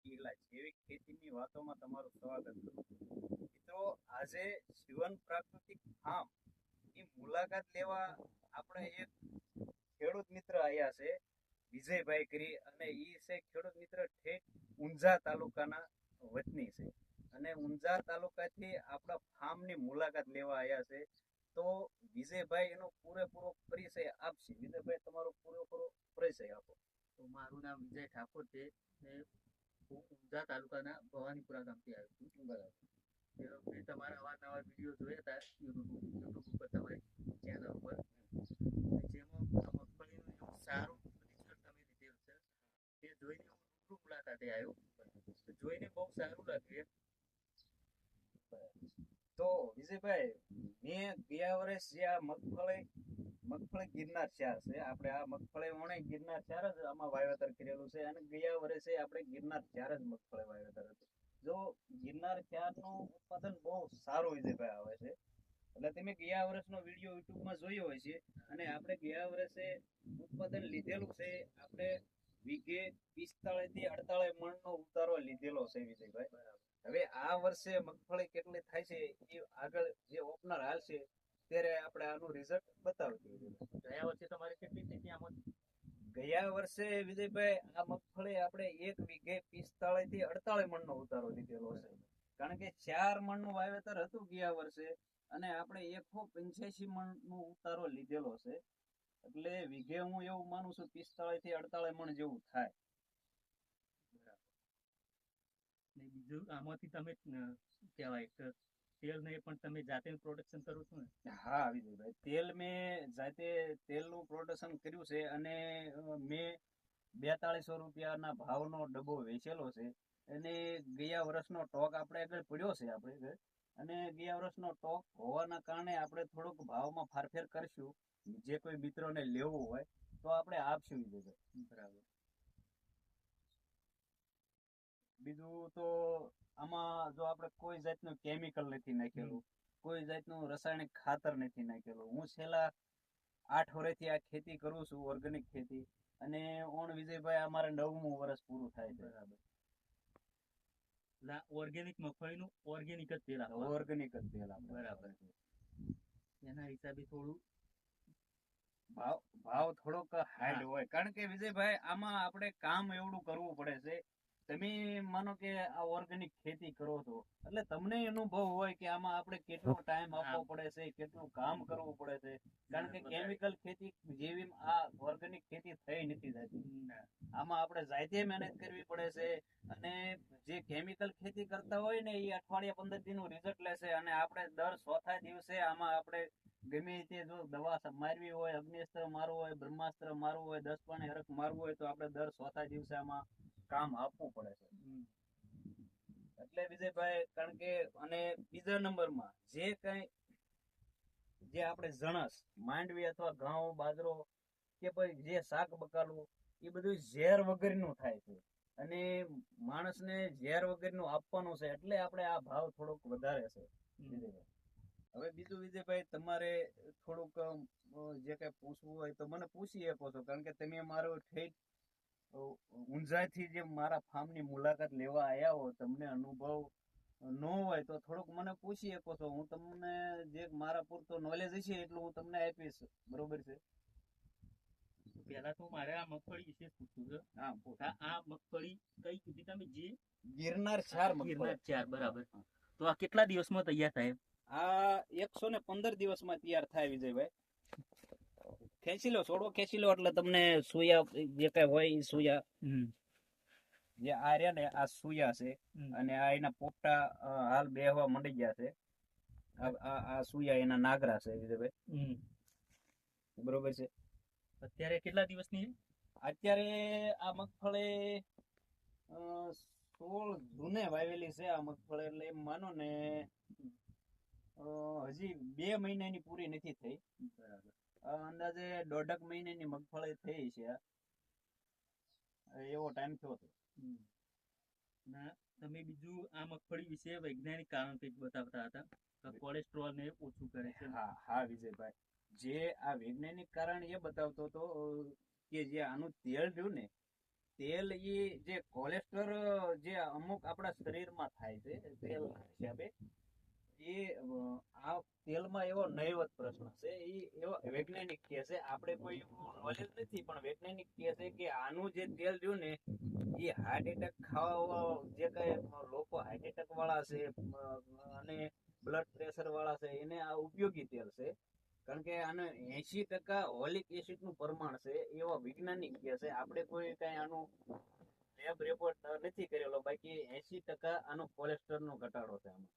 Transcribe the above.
પહેલા જૈવિક ખેતીની વાતોમાં તમારું સ્વાગત કરું. મિત્રો, આજે જીવન પ્રાકૃતિક ફાર્મ ની મુલાકાત લેવા આપણે એક ખેડૂત મિત્ર આવ્યા છે, વિજયભાઈ કરી, અને ઈ છે ખેડૂત મિત્ર ઠેઠ ઊંઝા તાલુકાના વતની છે, અને ઊંઝા તાલુકાથી આપણા ફાર્મની મુલાકાત લેવા આવ્યા છે. તો વિજયભાઈ એનો પૂરેપૂરો પરિચય આપશે. વિજયભાઈ, તમારો પૂરેપૂરો પરિચય આપો. તો મારું નામ વિજય ઠાકોર છે ને હું ઊંઝા તાલુકાના ભવાનીપુરા ગામથી આવ્યો છું. બરાબર. મેં તમારા અવારનવાર વિડીયો જોયા હતા યુટ્યુબ ઉપર, તમારી ચેનલ ઉપર, જેમાં મગફળીનું એવું સારું રિઝલ્ટ તમે લીધેલું છે. તે જોઈને હું રૂબરૂ મુલાકાતે આવ્યો, જોઈને બહુ સારું લાગ્યું. તો વિજયભાઈ, મેં ગયા વર્ષ જે આ મગફળી ગિરનાર ચાર છે, આપણે આ મગફળી વણે ગિરનાર ચાર જ આમાં વાવેતર કરેલું છે, અને ગયા વર્ષે આપણે ગિરનાર ચાર જ મગફળી વાવેતર હતું. જો ગિરનાર ચાર નું ઉત્પાદન બહુ સારું વિજયભાઈ આવે છે. એટલે તમે ગયા વર્ષનો વિડીયો યુટ્યુબમાં જોયો હોય છે, અને આપણે ગયા વર્ષે ઉત્પાદન લીધેલું છે. આપણે વીઘે 45 થી 48 મણનો ઉતારો લીધેલો છે વિજયભાઈ. હવે આ વર્ષે મગફળી કેટલી થાય છે એ આગળ જે ઓપનર હાલ છે ત્યારે આપણે આનું રિઝલ્ટ બતાવી. ગયા વર્ષે તમારે કેટલી થઈ હતી આમાં? ગયા વર્ષે વિજયભાઈ આ મગફળી આપણે એક વીઘે 45 થી 48 મણનો ઉતારો લીધેલો છે. કારણ કે 4 મણનું વાવેતર હતું ગયા વર્ષે, અને આપણે 185 મણનો ઉતારો લીધેલો છે. એટલે વીઘે હું એવું માનું છું 45 થી 48 મણ જેવું થાય. ને બીજું આમાંથી તમે શું કહેવાય, તેલ ને પણ તમે જાતે પ્રોડક્શન કરો છો ને? હા વિજયભાઈ, તેલ મેં જાતે તેલનું પ્રોડક્શન કર્યું છે, અને મેં 4200 રૂપિયાના ભાવનો ડબ્બો વેચેલો છે. અને ગયા વર્ષનો સ્ટોક આપણે આગળ પડ્યો છે આપણે, અને ગયા વર્ષનો સ્ટોક હોવાના કારણે આપણે થોડુંક ભાવમાં ફારફેર કરશું. જે કોઈ મિત્રોને લેવું હોય તો આપણે આપશું વિજયભાઈ. બરાબર. બીજું તો આમાં જો આપણે કોઈ જાતનું કેમિકલ નથી નાખેલું, કોઈ જાતનું રાસાયણિક ખાતર નથી નાખેલું. હું છેલ્લા 8 વર્ષથી આ ખેતી કરું છું, ઓર્ગેનિક ખેતી, અને ઓણ વિજયભાઈ અમારે 9મું વર્ષ પૂરું થાય છે. બરાબર. ઓર્ગેનિક મગફળીનું ઓર્ગેનિક જ તેલ આપો. ઓર્ગેનિક જ તેલ આપો. બરાબર. એના હિસાબે થોડું ભાવ થોડોક હાઈડ હોય, કારણ કે વિજયભાઈ આમાં આપણે કામ એવડું કરવું પડે છે. તમે માનો કે આ ઓર્ગેનિક ખેતી કરો છો એટલે તમને અનુભવ હોય કે આમાં આપણે કેટલો ટાઈમ આપવો પડે છે, કેટલું કામ કરવું પડે છે. કારણ કે કેમિકલ ખેતી જેવી આ ઓર્ગેનિક ખેતી થઈ નથી જતી. આમાં આપણે જાતે મહેનત કરવી પડે છે, અને જે કેમિકલ ખેતી કરતા હોય ને એ અઠવાડિયા 15 દિનનું રિઝલ્ટ લેશે, અને આપણે દર ચોથા દિવસે આમાં આપણે ગમે તે જો દવા મારવી હોય, અગ્નિસ્ત્ર મારવું હોય, બ્રહ્માસ્ત્ર મારવું હોય, 10 પાણી હરક મારવું હોય, તો આપણે દર ચોથા દિવસે આમાં કામ આપવું પડે છે. એટલે વિજયભાઈ, કારણ કે અને બીજા નંબરમાં જે કઈ જે આપણે જણસ માંડવી અથવા ઘઉં બાજરો કે પછી જે શાક બકાલું, એ બધું ઝેર વગરનું થાય છે, અને માણસને ઝેર વગરનું આપવાનું છે. એટલે આપણે આ ભાવ થોડોક વધારે છે વિજયભાઈ. હવે બીજું વિજયભાઈ, તમારે થોડુંક જે કઈ પૂછવું હોય તો મને પૂછી શકો છો, કારણ કે તમે મારો ઠેઠ ઊંઝાથી જે મારા ફાર્મની મુલાકાત લેવા આવ્યા હો, તમને અનુભવ ન હોય તો થોડુંક મને પૂછી શકો છો. હું તમને જે મારા પૂરતો નોલેજ હશે એટલું હું તમને આપીશ. બરોબર છે? પેલા તો મારે આ મગફળી વિશે પૂછવું છે. આ મગફળી કઈ કીધી તમે? જે ગિરનાર ચાર. ગિરનાર ચાર. બરાબર. તો આ કેટલા દિવસમાં તૈયાર થાય? આ 115 દિવસમાં તૈયાર થાય વિજયભાઈ. ખેંચી લો, છોડો ખેંચી લો એટલે તમને સુયા જે કઈ હોય એ સુયા, જે આ રહ્યા ને આ સુયા છે, અને આ એના પોપટા હાલ બેહવા મંડી ગયા છે. આ સુયા એના નાગરા છે વિજયભાઈ. બરોબર છે? અત્યારે કેટલા દિવસની? અત્યારે આ મગફળી 16 જૂને વાવેલી છે આ મગફળી. એટલે એમ માનો ને હજી 2 મહિનાની પૂરી નથી થઈ. અંદાજે 1.5 મહિનાની મગફળી થઈ છે, એવો ટાઈમ થયો હતો. તમે બીજું આ મગફળી વિશે વૈજ્ઞાનિક કારણ કંઈક બતાવતા હતા, કોલેસ્ટ્રોલ ને ઓછું કરે છે. હા વિજયભાઈ, જે આ વૈજ્ઞાનિક કારણ એ બતાવતો હતો કે જે આનું તેલ રહ્યું ને, તેલ ઈ જે કોલેસ્ટ્રોલ જે અમુક આપણા શરીરમાં થાય છે તેલ હિસાબે એ આ તેલમાં એવો નહીવત પ્રશ્ન છે એ એવો વૈજ્ઞાનિક કહે છે આપણે કોઈ એવું નોલેજ નથી પણ વૈજ્ઞાનિક કહે છે કે આનું જે તેલ રહ્યું ને એ હાર્ટ એટેક ખાવા જે કઈ લોકો હાર્ટ એટેક વાળા છે અને બ્લડ પ્રેશર વાળા છે એને આ ઉપયોગી તેલ છે કારણ કે આને 80% ઓલિક એસિડ નું પ્રમાણ છે એવા વૈજ્ઞાનિક કહે છે આપણે કોઈ કઈ આનું લેબ રિપોર્ટ નથી કરેલો બાકી 80% આનો કોલેસ્ટ્રોલ નો ઘટાડો છે આમાં